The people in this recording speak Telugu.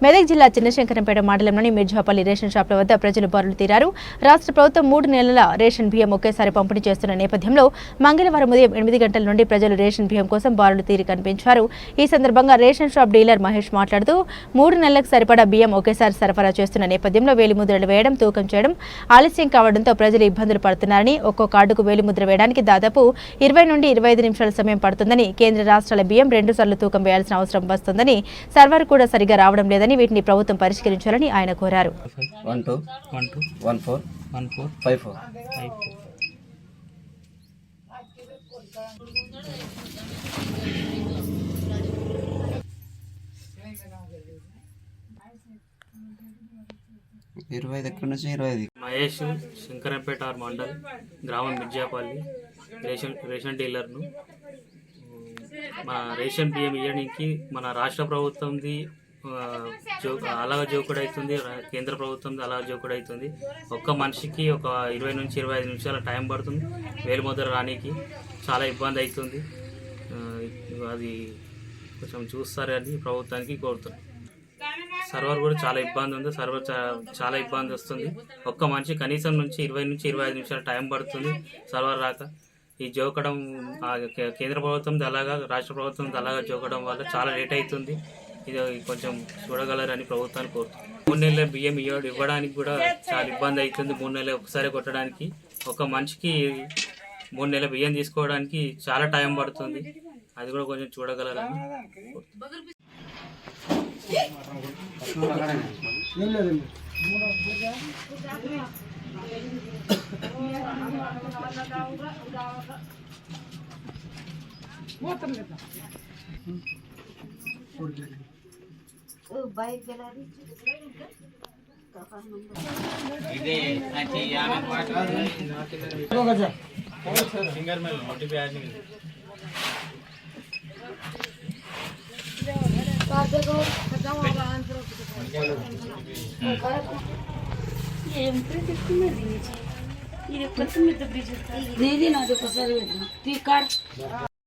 మెదక్ జిల్లా చిన్నశంకరంపేట మండలంలోని మిర్జాపల్లి రేషన్ షాప్ల వద్ద ప్రజలు బారులు తీరారు. రాష్ట్ర ప్రభుత్వం 3 నెలల రేషన్ బియ్యం ఒకేసారి పంపిణీ చేస్తున్న నేపథ్యంలో మంగళవారం ఉదయం 8 గంటల నుండి ప్రజలు రేషన్ బియ్యం కోసం బారులు తీరి కనిపించారు. ఈ సందర్భంగా రేషన్ షాప్ డీలర్ మహేష్ మాట్లాడుతూ 3 నెలలకు సరిపడా బియ్యం ఒకేసారి సరఫరా చేస్తున్న నేపథ్యంలో వేలిముద్రలు వేయడం, తూకం చేయడం ఆలస్యం కావడంతో ప్రజలు ఇబ్బందులు పడుతున్నారని, ఒక్కో కార్డుకు వేలిముద్ర వేయడానికి దాదాపు 20 నుండి 25 నిమిషాల సమయం పడుతుందని, కేంద్ర రాష్ట్రాల బియ్యం 2 సార్లు తూకం వేయాల్సిన అవసరం వస్తుందని, సర్వర్ కూడా సరిగా రావడం లేదని, వీటిని ప్రభుత్వం పరిష్కరించాలని ఆయన కోరారు. 12141454 25 ఎక్కడి నుంచి 25 మహేష్ శంకరంపేట మండల్ గ్రామం మిర్జాపల్లి రేషన్ డీలర్ను. మన రేషన్ బియ్యం ఇవ్వడానికి మన రాష్ట్ర ప్రభుత్వంది అలాగ జోకుడు అవుతుంది, కేంద్ర ప్రభుత్వంది అలాగ జోకుడు అవుతుంది. ఒక్క మనిషికి ఒక 20 నుంచి 25 నిమిషాల టైం పడుతుంది. వేలిముద్ర రానికి చాలా ఇబ్బంది అవుతుంది. అది కొంచెం చూస్తారని ప్రభుత్వానికి కోరుతున్నాం. సర్వర్ కూడా చాలా ఇబ్బంది ఉంది. సర్వర్ చాలా ఇబ్బంది వస్తుంది. ఒక్క మనిషి కనీసం నుంచి 20 నుంచి 25 నిమిషాల టైం పడుతుంది సర్వర్ రాక. ఈ జోకడం కేంద్ర ప్రభుత్వం అలాగా రాష్ట్ర ప్రభుత్వం అలాగా జోకడం వల్ల చాలా లేట్ అవుతుంది. ఇది కొంచెం చూడగలరని ప్రభుత్వాన్ని కోరుతుంది. 3 నెలల బియ్యం ఇవ్వడానికి కూడా చాలా ఇబ్బంది అవుతుంది. 3 నెలలు ఒకసారి కొట్టడానికి, ఒక మనిషికి 3 నెలల బియ్యం తీసుకోవడానికి చాలా టైం పడుతుంది. అది కూడా కొంచెం చూడగలరని दीदी ना देखो सर ती कार्ड